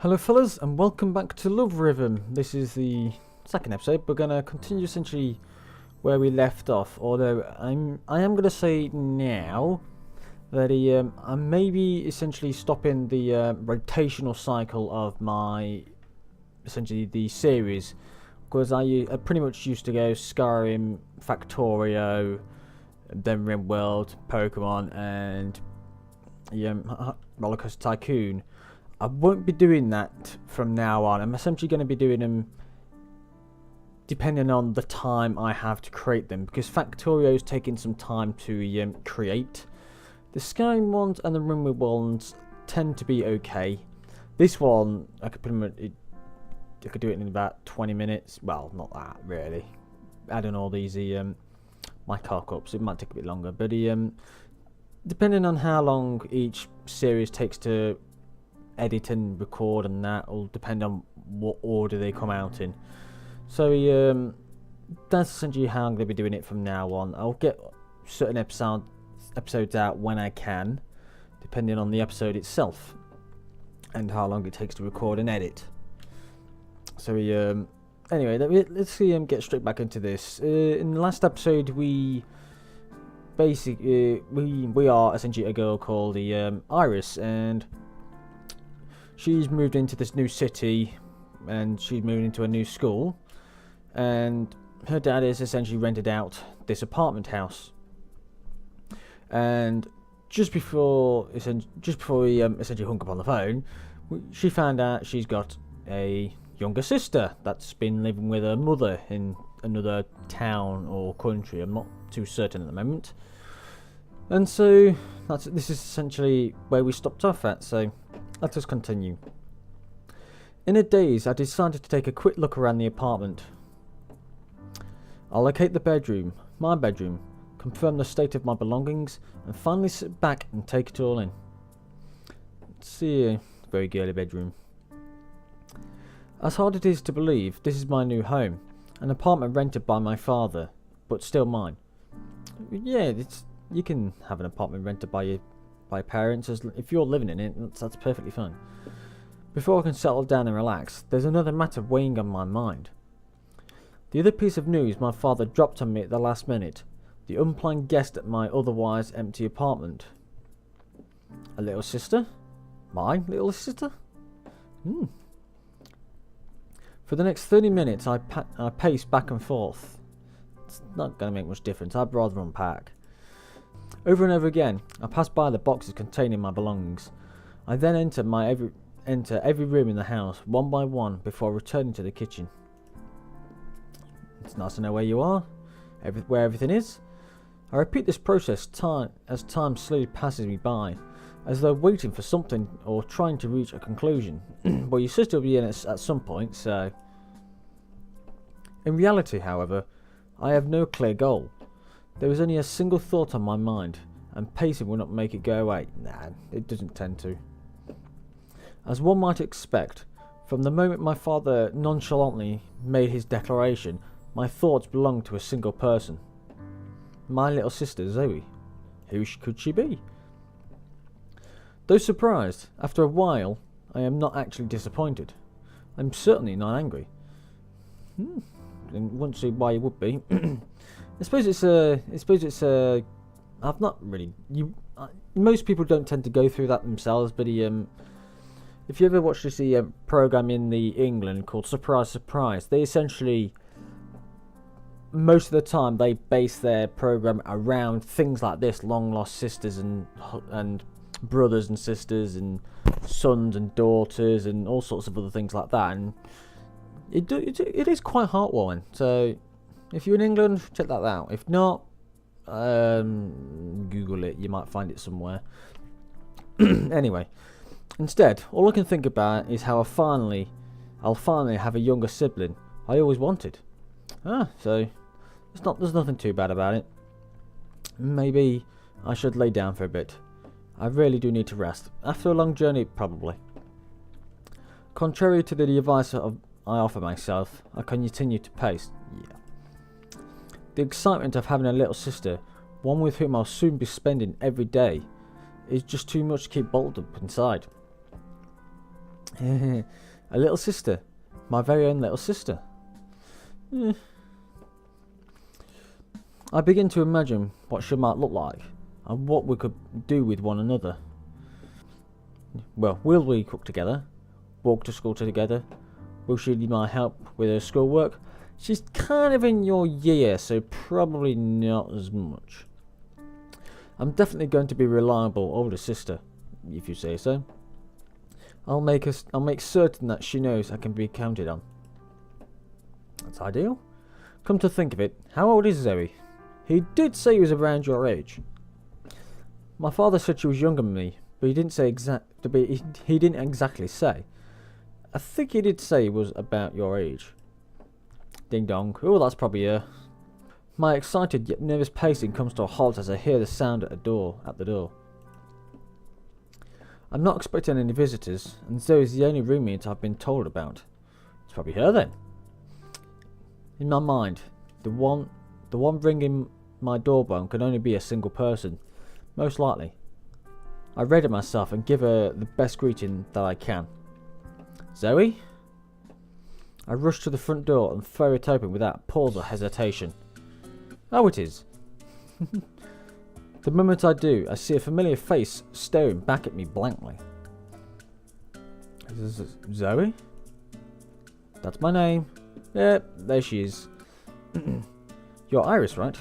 Hello fellas and welcome back to Love Rhythm. This is the second episode. We're going to continue essentially where we left off, although I am going to say now that I may be essentially stopping the rotational cycle of my essentially the series, because I pretty much used to go Skyrim, Factorio, then RimWorld, Pokemon and Rollercoaster Tycoon. I won't be doing that from now on. I'm essentially going to be doing them depending on the time I have to create them, because Factorio's taking some time to create. The Skyrim ones and the RimWorld ones tend to be okay. This one, I could I could do it in about 20 minutes. Well, not that really. Adding all these my cock-ups, it might take a bit longer. But depending on how long each series takes to edit and record, and that will depend on what order they come out in. So that's essentially how I'm going to be doing it from now on. I'll get certain episodes out when I can, depending on the episode itself and how long it takes to record and edit. So anyway, let's get straight back into this. In the last episode, we basically we are essentially a girl called the Iris, and she's moved into this new city, and she's moving into a new school, and her dad has essentially rented out this apartment house. And just before we essentially hung up on the phone, she found out she's got a younger sister that's been living with her mother in another town or country. I'm not too certain at the moment. And so this is essentially where we stopped off at. So let us continue. In a daze, I decided to take a quick look around the apartment. I'll locate the bedroom, my bedroom, confirm the state of my belongings, and finally sit back and take it all in. Let's see a very girly bedroom. As hard it is to believe, this is my new home, an apartment rented by my father, but still mine. Yeah, you can have an apartment rented by your parents, if you're living in it. That's perfectly fine. Before I can settle down and relax, there's another matter weighing on my mind. The other piece of news my father dropped on me at the last minute: the unplanned guest at my otherwise empty apartment. A little sister? My little sister? For the next 30 minutes I paced back and forth. It's not going to make much difference. I'd rather unpack. Over and over again, I passed by the boxes containing my belongings. I then enter every room in the house, one by one, before returning to the kitchen. It's nice to know where you are, where everything is. I repeat this process as time slowly passes me by, as though waiting for something or trying to reach a conclusion. Well, your sister will be in it at some point, so... In reality, however, I have no clear goal. There is only a single thought on my mind, and pacing will not make it go away. Nah, it doesn't tend to. As one might expect, from the moment my father nonchalantly made his declaration, my thoughts belonged to a single person. My little sister, Zoe. Who could she be? Though surprised, after a while, I am not actually disappointed. I'm certainly not angry. And won't see why you would be. I suppose it's I've not really. Most people don't tend to go through that themselves, but if you ever watch this program in the England called Surprise Surprise, they essentially, most of the time, they base their program around things like this: long lost sisters and brothers and sisters and sons and daughters and all sorts of other things like that. And it is quite heartwarming. So if you're in England, check that out. If not, Google it. You might find it somewhere. Anyway, instead, all I can think about is how I'll finally have a younger sibling I always wanted. So there's nothing too bad about it. Maybe I should lay down for a bit. I really do need to rest. After a long journey, probably. Contrary to the advice I offer myself, I continue to pace. Yeah. The excitement of having a little sister, one with whom I'll soon be spending every day, is just too much to keep bottled up inside. A little sister. My very own little sister. I begin to imagine what she might look like and what we could do with one another. Well, will we cook together? Walk to school together? Will she need my help with her schoolwork? She's kind of in your year, so probably not as much. I'm definitely going to be a reliable older sister, if you say so. I'll make certain that she knows I can be counted on. That's ideal. Come to think of it, how old is Zoe? He did say he was around your age. My father said she was younger than me, but he didn't say he didn't exactly say. I think he did say he was about your age. Ding dong. Oh, that's probably her. My excited yet nervous pacing comes to a halt as I hear the sound at the door. I'm not expecting any visitors, and Zoe's the only roommate I've been told about. It's probably her then. In my mind, the one ringing my doorbell can only be a single person, most likely. I ready myself and give her the best greeting that I can. Zoe? I rush to the front door and throw it open without pause or hesitation. Oh, it is. The moment I do, I see a familiar face staring back at me blankly. Is this Zoe? That's my name. Yep, there she is. You're Iris, right?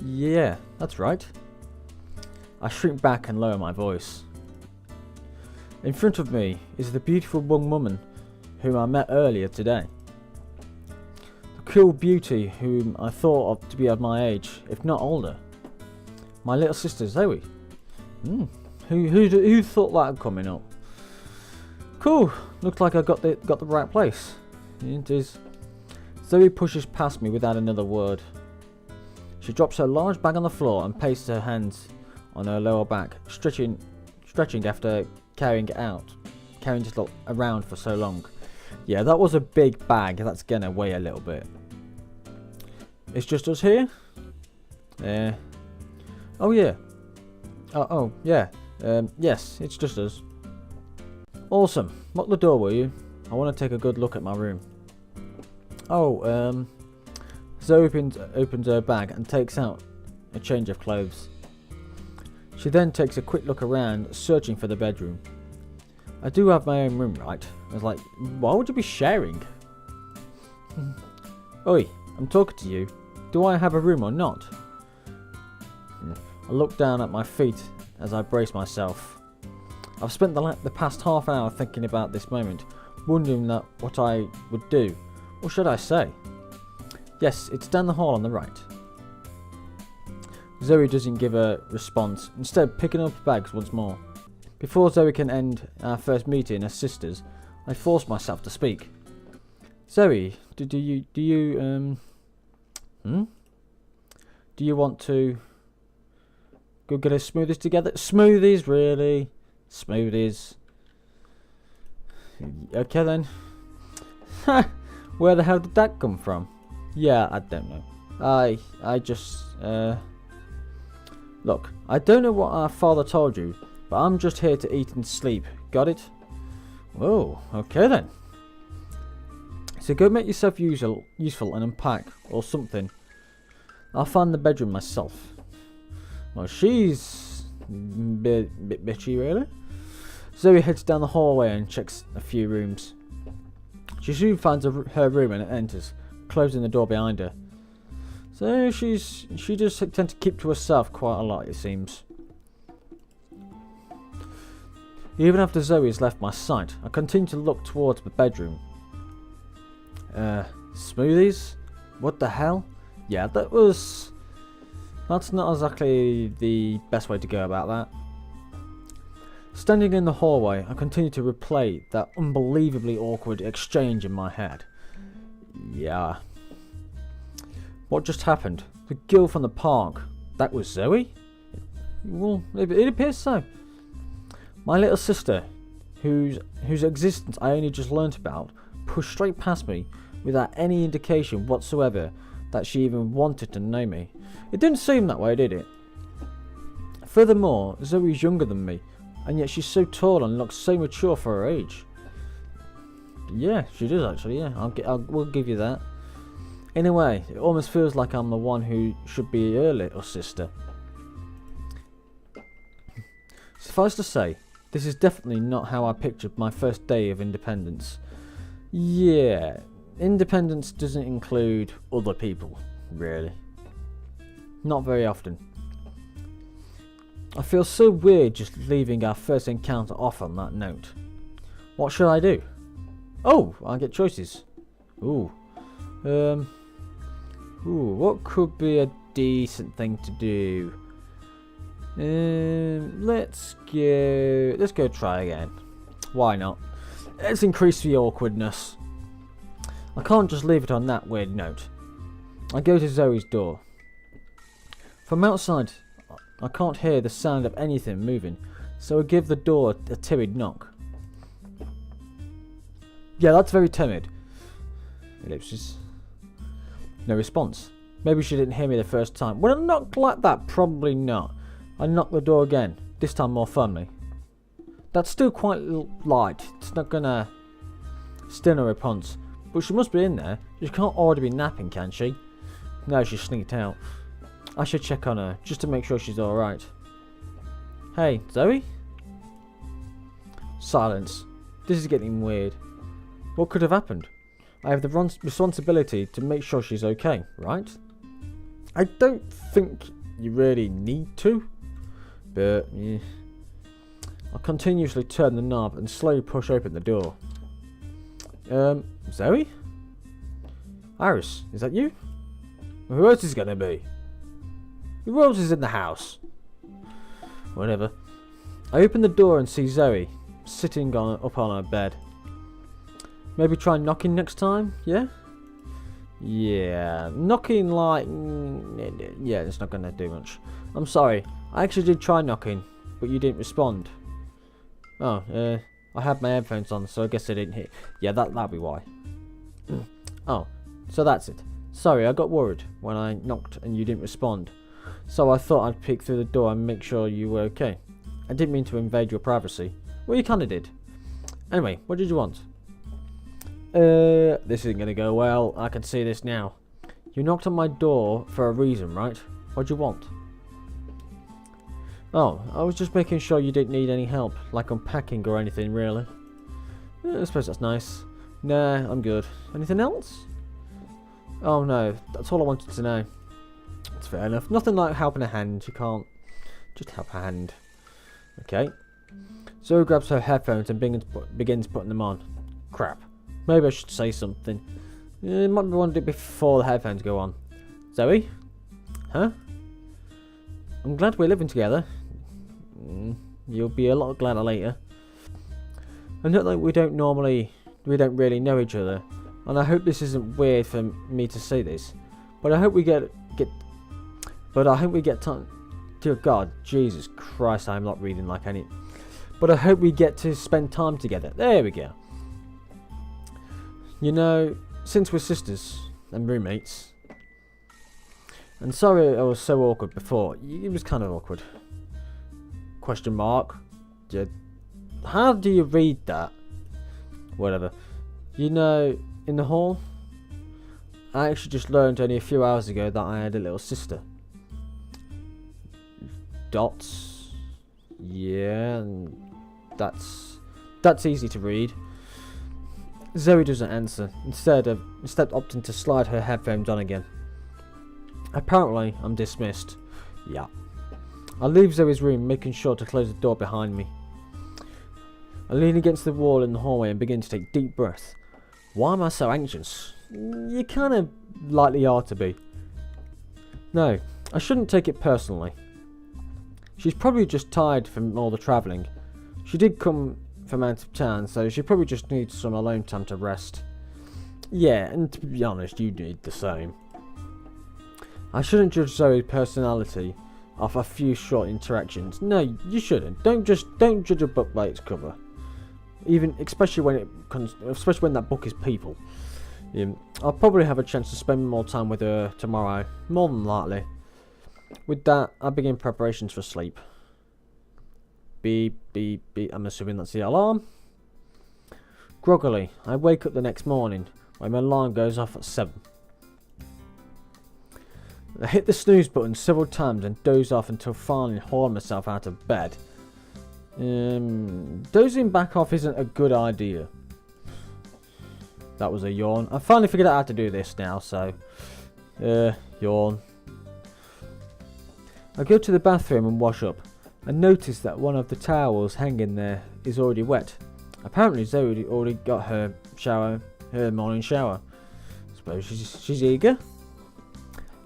Yeah, that's right. I shrink back and lower my voice. In front of me is the beautiful young woman whom I met earlier today. The cool beauty whom I thought of to be of my age, if not older. My little sister Zoe. Who thought that coming up? Cool. Looks like I got the right place. It is. Zoe pushes past me without another word. She drops her large bag on the floor and places her hands on her lower back, stretching after carrying it around for so long. Yeah, that was a big bag. That's gonna weigh a little bit. It's just us here? Yeah. Oh yeah. Oh yeah. Yes, it's just us. Awesome. Lock the door, will you? I want to take a good look at my room. Oh, Zoe opens her bag and takes out a change of clothes. She then takes a quick look around, searching for the bedroom. I do have my own room, right? I was like, why would you be sharing? Oi, I'm talking to you. Do I have a room or not? I look down at my feet as I brace myself. I've spent the past half hour thinking about this moment, wondering what I would do. What should I say? Yes, it's down the hall on the right. Zoe doesn't give a response, instead picking up bags once more. Before Zoe can end our first meeting as sisters, I force myself to speak. Zoe, do you want to go get us smoothies together? Smoothies, really? Smoothies. Okay then. Where the hell did that come from? Yeah, I don't know. I just, Look, I don't know what our father told you, but I'm just here to eat and sleep. Got it? Whoa, okay then. So go make yourself useful and unpack, or something. I'll find the bedroom myself. Well, she's a bit bitchy, really. Zoe heads down the hallway and checks a few rooms. She soon finds her room and enters, closing the door behind her. So she does tend to keep to herself quite a lot, it seems. Even after Zoe has left my sight, I continue to look towards the bedroom. Smoothies? What the hell? Yeah, that's not exactly the best way to go about that. Standing in the hallway, I continue to replay that unbelievably awkward exchange in my head. Yeah. What just happened? The girl from the park. That was Zoe? Well, it appears so. My little sister, whose existence I only just learnt about, pushed straight past me without any indication whatsoever that she even wanted to know me. It didn't seem that way, did it? Furthermore, Zoe's younger than me, And yet she's so tall and looks so mature for her age. Yeah, she does actually, yeah. We'll give you that. In a way, it almost feels like I'm the one who should be her little sister. Suffice to say, this is definitely not how I pictured my first day of independence. Yeah, independence doesn't include other people, really. Not very often. I feel so weird just leaving our first encounter off on that note. What should I do? Oh, I get choices. Ooh. What could be a decent thing to do? Let's go try again. Why not? Let's increase the awkwardness. I can't just leave it on that weird note. I go to Zoe's door. From outside, I can't hear the sound of anything moving, so I give the door a timid knock. Yeah, that's very timid. Ellipses. No response. Maybe she didn't hear me the first time. When I knocked like that, probably not. I knocked the door again, this time more firmly. That's still quite light. It's not gonna still no response. But she must be in there. She can't already be napping, can she? No, she sneaked out. I should check on her, just to make sure she's alright. Hey, Zoe? Silence. This is getting weird. What could have happened? I have the responsibility to make sure she's okay, right? I don't think you really need to, but yeah. I continuously turn the knob and slowly push open the door. Zoe? Iris, is that you? Who else is gonna be? Who else is in the house? Whatever. I open the door and see Zoe sitting up on her bed. Maybe try knocking next time, yeah? Yeah, knocking like... yeah, it's not gonna do much. I'm sorry, I actually did try knocking, but you didn't respond. Oh, I had my headphones on, so I guess I didn't hear. Yeah, that'll be why. Oh, so that's it. Sorry, I got worried when I knocked and you didn't respond. So I thought I'd peek through the door and make sure you were okay. I didn't mean to invade your privacy. Well, you kinda did. Anyway, what did you want? This isn't gonna go well. I can see this now. You knocked on my door for a reason, right? What'd you want? Oh, I was just making sure you didn't need any help, like unpacking or anything, really. I suppose that's nice. Nah, I'm good. Anything else? Oh no, that's all I wanted to know. That's fair enough. Nothing like helping a hand. You can't just help a hand. Okay. Zoe grabs her headphones and begins putting them on. Crap. Maybe I should say something. Might be want to do it before the headphones go on. Zoe? Huh? I'm glad we're living together. You'll be a lot gladder later. I know that we don't really know each other, and I hope this isn't weird for me to say this, but I hope we get time. Dear God, Jesus Christ, I'm not reading like any. But I hope we get to spend time together. There we go. You know, since we're sisters and roommates, and sorry I was so awkward before. It was kind of awkward. Question mark. How do you read that? Whatever. You know, in the hall, I actually just learned only a few hours ago that I had a little sister. Dots. Yeah, and that's easy to read. Zoe doesn't answer, instead opting to slide her headphones on again. Apparently, I'm dismissed. Yeah. I leave Zoe's room, making sure to close the door behind me. I lean against the wall in the hallway and begin to take deep breaths. Why am I so anxious? You kind of likely are to be. No, I shouldn't take it personally. She's probably just tired from all the travelling. She did come from out of town, so she probably just needs some alone time to rest. Yeah, and to be honest, you need the same. I shouldn't judge Zoe's personality off a few short interactions. No, you shouldn't. Don't judge a book by its cover. Especially when that book is people. I'll probably have a chance to spend more time with her tomorrow, more than likely. With that, I begin preparations for sleep. beep, beep, beep. I'm assuming that's the alarm. Groggily, I wake up the next morning when my alarm goes off at 7. I hit the snooze button several times and doze off until finally hauling myself out of bed. Dozing back off isn't a good idea. That was a yawn. I finally figured out how to do this now, so... yawn. I go to the bathroom and wash up. I notice that one of the towels hanging there is already wet. Apparently Zoe already got her morning shower. Suppose she's eager.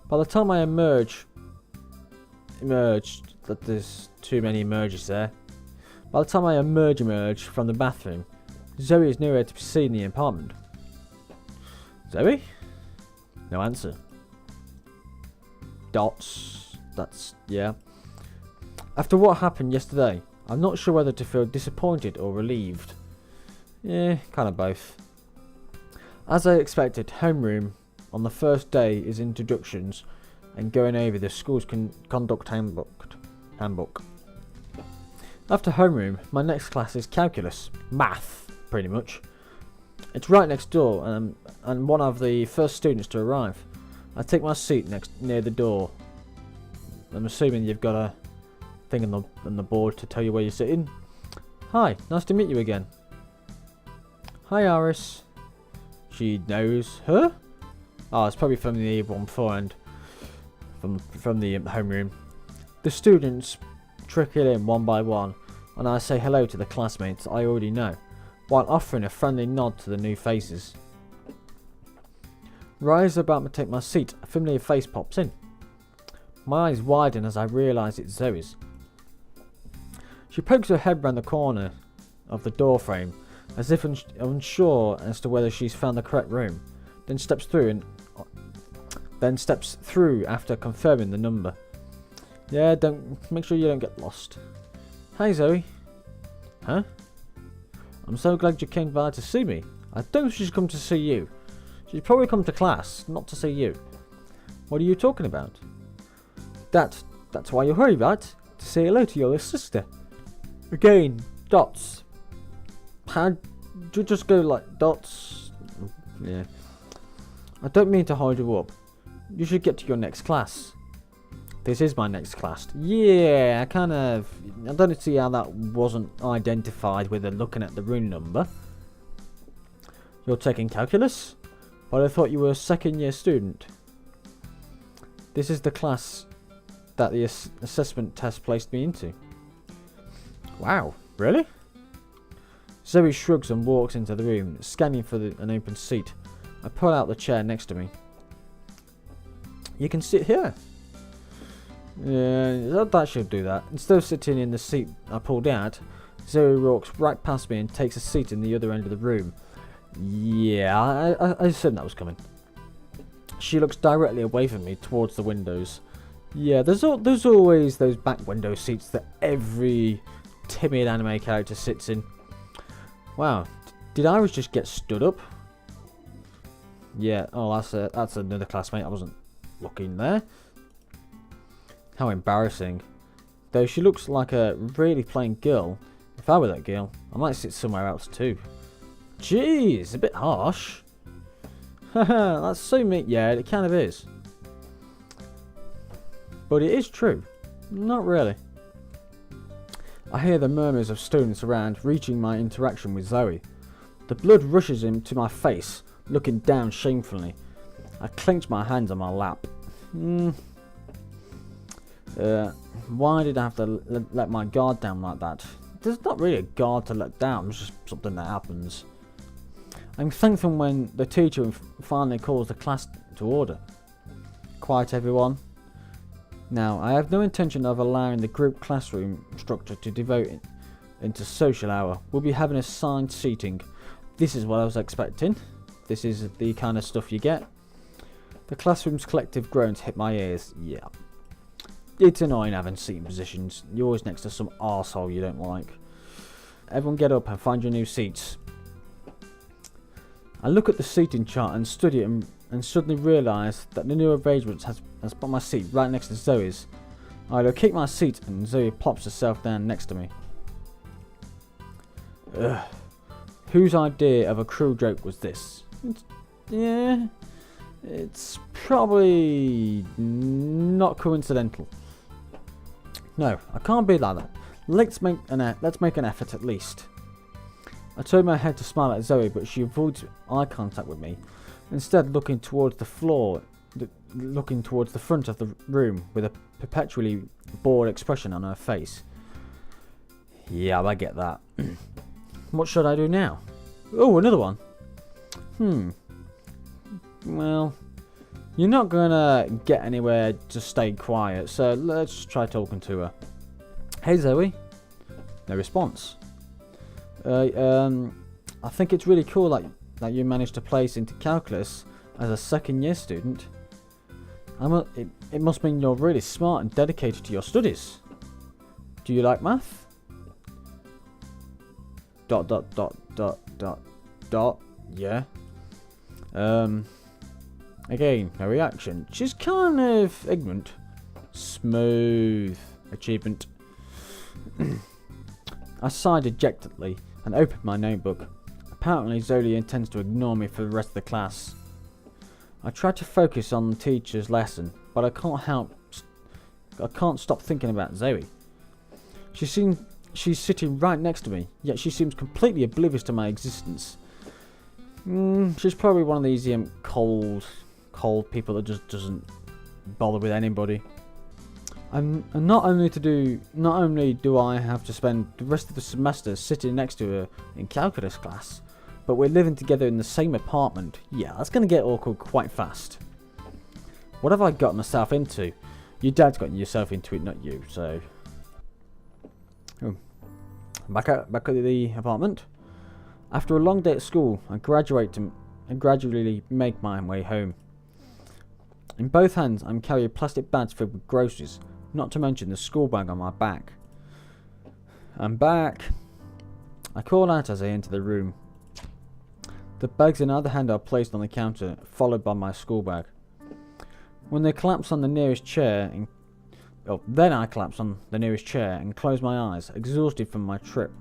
By the time I emerged, that there's too many emerges there. By the time I emerge from the bathroom, Zoe is nowhere to be seen in the apartment. Zoe? No answer. Dots. That's, yeah. After what happened yesterday, I'm not sure whether to feel disappointed or relieved. Yeah, kind of both. As I expected, homeroom on the first day is introductions and going over the school's conduct handbook. After homeroom, my next class is calculus, math, pretty much. It's right next door, and one of the first students to arrive. I take my seat near the door. I'm assuming you've got a thing on the board to tell you where you're sitting. Hi, nice to meet you again. Hi, Iris. She knows her? Oh, it's probably from the one beforehand. From the homeroom. The students trickle in one by one, and I say hello to the classmates I already know, while offering a friendly nod to the new faces. Rise about to take my seat, a familiar face pops in. My eyes widen as I realise it's Zoe's. She pokes her head round the corner of the door frame, as if unsure as to whether she's found the correct room, then steps through after confirming the number. Yeah, make sure you don't get lost. Hi, Zoe. Huh? I'm so glad you came by to see me. I don't think she's come to see you. She's probably come to class, not to see you. What are you talking about? That's why you're here, right? To say hello to your little sister. Again, dots. How'd you just go like dots? Yeah. I don't mean to hold you up. You should get to your next class. This is my next class. Yeah, I don't see how that wasn't identified with looking at the room number. You're taking calculus? But I thought you were a second year student. This is the class that the assessment test placed me into. Wow, really? Zoe shrugs and walks into the room, scanning for an open seat. I pull out the chair next to me. You can sit here. Yeah, that should do that. Instead of sitting in the seat I pulled out, Zoe walks right past me and takes a seat in the other end of the room. Yeah, I assumed that was coming. She looks directly away from me towards the windows. Yeah, there's always those back window seats that every timid anime character sits in. Wow, did Iris just get stood up? Yeah, oh, that's another classmate. I wasn't looking there. How embarrassing. Though she looks like a really plain girl. If I were that girl, I might sit somewhere else too. Jeez, a bit harsh. Haha, that's so mean. Yeah, it kind of is. But it is true. Not really. I hear the murmurs of students around, reaching my interaction with Zoe. The blood rushes into my face, looking down shamefully. I clench my hands on my lap. Why did I have to let my guard down like that? There's not really a guard to let down, it's just something that happens. I'm thankful when the teacher finally calls the class to order. Quiet, everyone. Now, I have no intention of allowing the group classroom structure to devote into social hour. We'll be having assigned seating. This is what I was expecting. This is the kind of stuff you get. The classroom's collective groans hit my ears. Yeah. It's annoying having seating positions. You're always next to some arsehole you don't like. Everyone get up and find your new seats. I look at the seating chart and study it and suddenly realise that the new arrangement has put my seat right next to Zoe's. I locate my seat and Zoe plops herself down next to me. Ugh. Whose idea of a cruel joke was this? It's probably not coincidental. No, I can't be like that. Let's make an effort at least. I turn my head to smile at Zoe, but she avoids eye contact with me, instead looking towards the floor, looking towards the front of the room with a perpetually bored expression on her face. Yeah, I get that. What should I do now? Oh, another one. Well, you're not gonna get anywhere to stay quiet, so let's try talking to her. Hey Zoe. No response. I think it's really cool that you managed to place into calculus as a second year student. It must mean you're really smart and dedicated to your studies. Do you like math? ... Yeah. Again, no reaction. She's kind of ignorant. Smooth achievement. I sighed dejectedly and opened my notebook. Apparently Zoe intends to ignore me for the rest of the class. I tried to focus on the teacher's lesson, but I can't stop thinking about Zoe. She's sitting right next to me, yet she seems completely oblivious to my existence. She's probably one of these cold people that just doesn't bother with anybody. And not only do I have to spend the rest of the semester sitting next to her in calculus class, but we're living together in the same apartment. Yeah, that's going to get awkward quite fast. What have I got myself into? Your dad's gotten yourself into it, not you, so... Back at the apartment. After a long day at school, I gradually make my way home. In both hands, I'm carrying plastic bags filled with groceries, not to mention the school bag on my back. I'm back. I call out as I enter the room. The bags in either hand are placed on the counter, followed by my school bag. When they collapse on the nearest chair, then I collapse on the nearest chair and close my eyes, exhausted from my trip.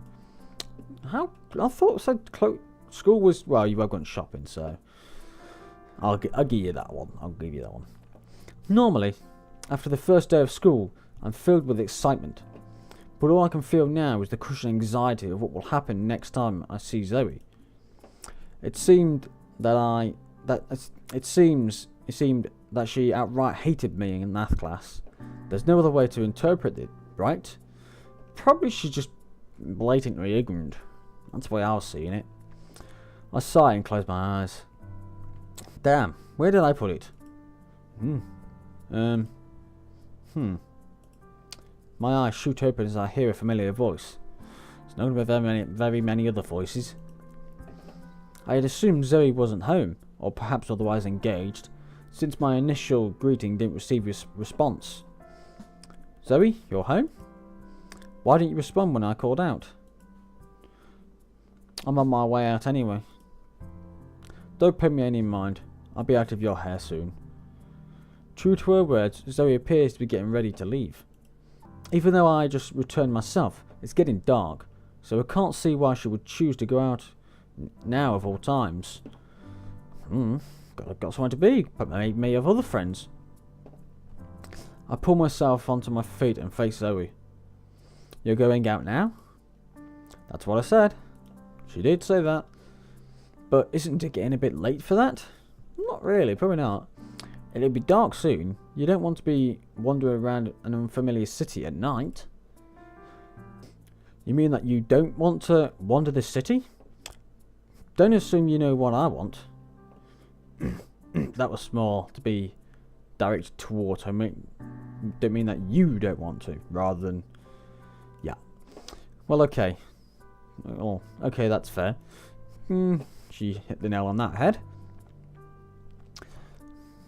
I thought school was... Well, you have gone shopping, so... I'll give you that one. Normally, after the first day of school, I'm filled with excitement. But all I can feel now is the crushing anxiety of what will happen next time I see Zoe. It seemed that she outright hated me in math class. There's no other way to interpret it, right? Probably she's just blatantly ignorant. That's the way I was seeing it. I sigh and close my eyes. Damn, where did I put it? My eyes shoot open as I hear a familiar voice. It's not very many other voices. I had assumed Zoe wasn't home, or perhaps otherwise engaged, since my initial greeting didn't receive a response. Zoe, you're home? Why didn't you respond when I called out? I'm on my way out anyway. Don't pay me any mind. I'll be out of your hair soon. True to her words, Zoe appears to be getting ready to leave. Even though I just returned myself, it's getting dark, so I can't see why she would choose to go out now of all times. Got somewhere to be, but may have other friends. I pull myself onto my feet and face Zoe. You're going out now? That's what I said. She did say that. But isn't it getting a bit late for that? Not really, probably not. It'll be dark soon. You don't want to be wandering around an unfamiliar city at night. You mean that you don't want to wander the city? Don't assume you know what I want. That was more to be directed towards her. Don't mean that you don't want to, rather than... Yeah. Well, okay. Oh, okay, that's fair. She hit the nail on that head.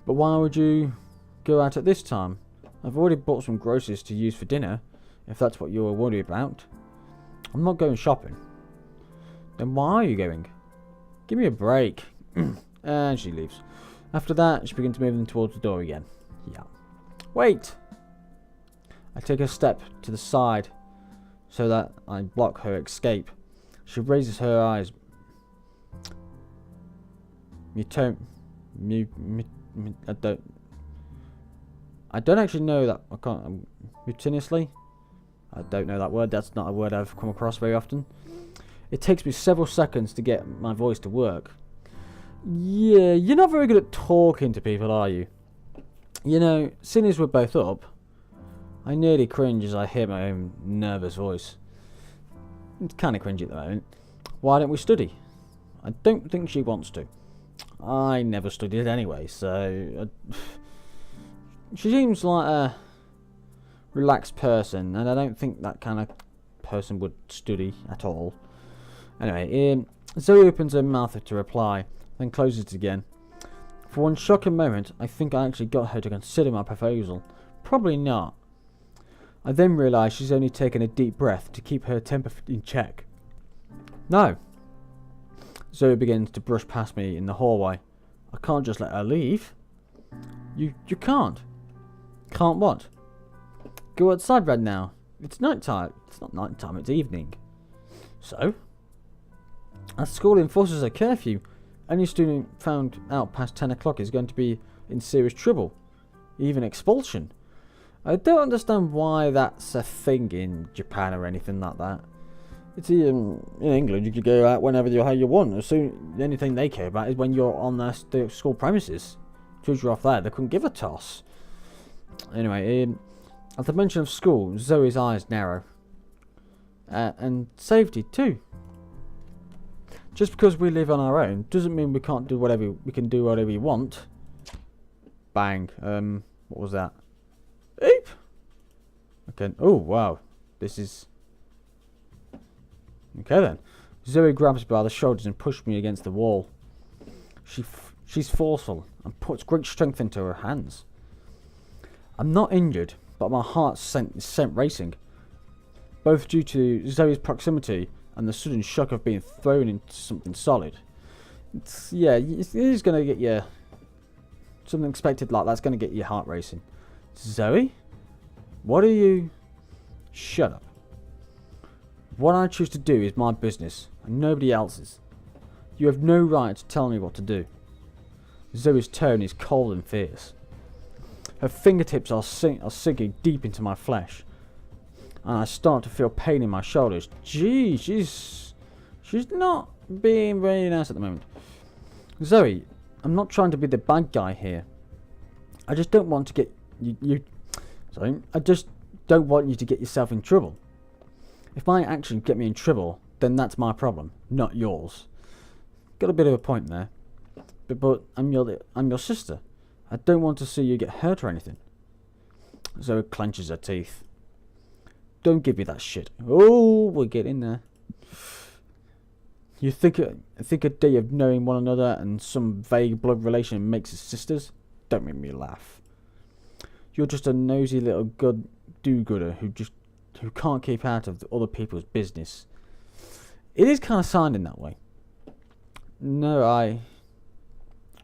But why would you go out at this time? I've already bought some groceries to use for dinner, if that's what you're worried about. I'm not going shopping. Then why are you going? Give me a break. And she leaves. After that, she begins moving towards the door again. Yeah. Wait! I take a step to the side so that I block her escape. She raises her eyes. I don't actually know that. I can't. Mutinously? I don't know that word. That's not a word I've come across very often. It takes me several seconds to get my voice to work. Yeah, you're not very good at talking to people, are you? You know, seeing as we're both up, I nearly cringe as I hear my own nervous voice. It's kind of cringy at the moment. Why don't we study? I don't think she wants to. I never studied anyway, so... she seems like a relaxed person, and I don't think that kind of person would study at all. Anyway, Zoe opens her mouth to reply, then closes it again. For one shocking moment, I think I actually got her to consider my proposal. Probably not. I then realise she's only taken a deep breath to keep her temper in check. No. Zoe begins to brush past me in the hallway. I can't just let her leave. You can't. Can't what? Go outside right now. It's night time. It's not night time, it's evening. So? Our school enforces a curfew. Any student found out past 10 o'clock is going to be in serious trouble. Even expulsion. I don't understand why that's a thing in Japan or anything like that. It's in England, you could go out whenever you want. The only thing they care about is when you're on their school premises. Because you're off there, they couldn't give a toss. Anyway, at the mention of school, Zoe's eyes narrow. And safety too. Just because we live on our own doesn't mean we can't do whatever we can do whatever we want. Bang. What was that? Eep. Okay. Oh wow. This is. Okay then. Zoe grabs me by the shoulders and pushes me against the wall. She's forceful and puts great strength into her hands. I'm not injured, but my heart is sent racing. Both due to Zoe's proximity and the sudden shock of being thrown into something solid. It is going to get you... something expected like that's going to get your heart racing. Zoe? What are you... Shut up. What I choose to do is my business, and nobody else's. You have no right to tell me what to do. Zoe's tone is cold and fierce. Her fingertips are sinking deep into my flesh, and I start to feel pain in my shoulders. Gee, she's not being very nice at the moment. Zoe, I'm not trying to be the bad guy here. I just don't want to get I just don't want you to get yourself in trouble. If my actions get me in trouble, then that's my problem, not yours. Got a bit of a point there. But I'm your sister. I don't want to see you get hurt or anything. Zoe clenches her teeth. Don't give me that shit. Oh, we're getting there. You think a day of knowing one another and some vague blood relation makes us sisters? Don't make me laugh. You're just a nosy little do-gooder who can't keep out of other people's business. It is kind of sounding that way. No,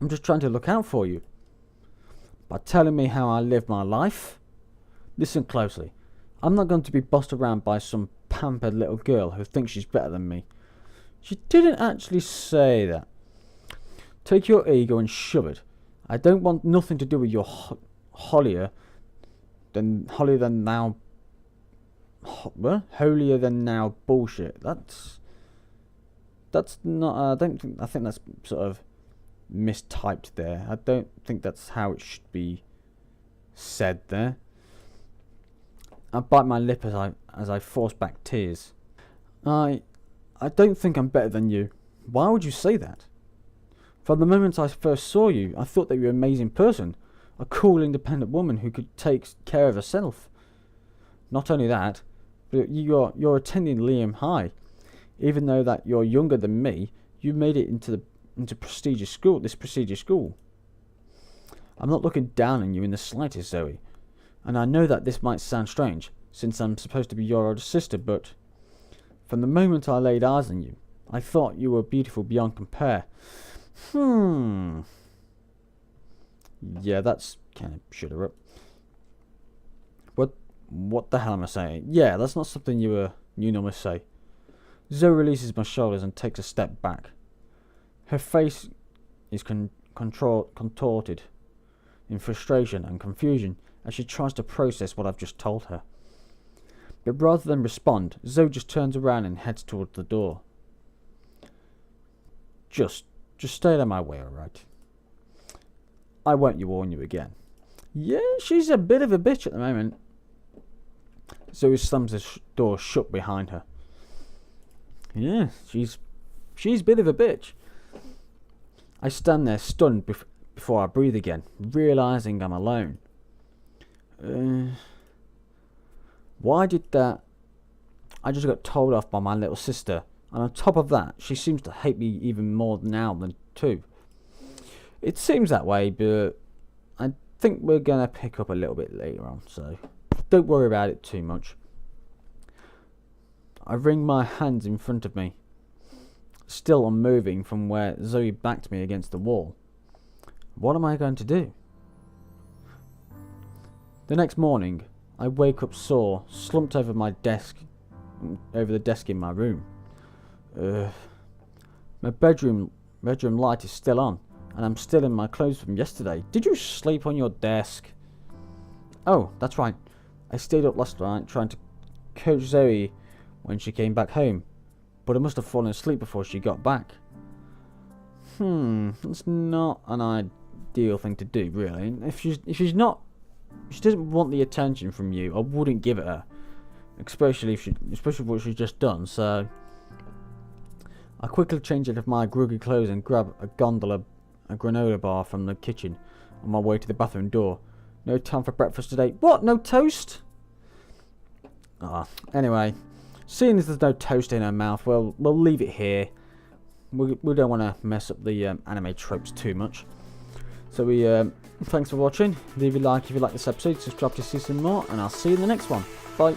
I'm just trying to look out for you. By telling me how I live my life. Listen closely. I'm not going to be bossed around by some pampered little girl who thinks she's better than me. She didn't actually say that. Take your ego and shove it. I don't want nothing to do with your holier than thou bullshit. That's not. I think that's sort of mistyped there. I don't think that's how it should be said there. I bite my lip as I force back tears. I don't think I'm better than you. Why would you say that? From the moment I first saw you, I thought that you were an amazing person. A cool, independent woman who could take care of herself. Not only that, but you're attending Liam High. Even though that you're younger than me, you made it into this prestigious school. I'm not looking down on you in the slightest, Zoe. And I know that this might sound strange, since I'm supposed to be your older sister, but from the moment I laid eyes on you, I thought you were beautiful beyond compare. Yeah, that's kind of shut her up. What the hell am I saying? Yeah, that's not something you normally say. Zoe releases my shoulders and takes a step back. Her face is contorted in frustration and confusion as she tries to process what I've just told her. But rather than respond, Zoe just turns around and heads towards the door. Just stay out of my way, alright? I won't warn you again. Yeah, she's a bit of a bitch at the moment. Zoe slams the door shut behind her. Yeah, she's a bit of a bitch. I stand there stunned before I breathe again, realising I'm alone. Why did that? I just got told off by my little sister, and on top of that, she seems to hate me even more now than too. It seems that way, but I think we're going to pick up a little bit later on, so don't worry about it too much. I wring my hands in front of me, still unmoving from where Zoe backed me against the wall. What am I going to do? The next morning, I wake up sore, slumped over the desk in my room. My bedroom light is still on, and I'm still in my clothes from yesterday. Did you sleep on your desk? Oh, that's right. I stayed up last night trying to coach Zoe when she came back home, but I must have fallen asleep before she got back. That's not an ideal thing to do, really. If she doesn't want the attention from you, I wouldn't give it her, especially what she's just done. So I quickly change out of my groggy clothes and grab a granola bar from the kitchen on my way to the bathroom door. No time for breakfast today. What? No toast? Anyway, seeing as there's no toast in her mouth, well, we'll leave it here. We don't want to mess up the anime tropes too much. So thanks for watching. Leave a like if you like this episode. Subscribe to see some more, and I'll see you in the next one. Bye.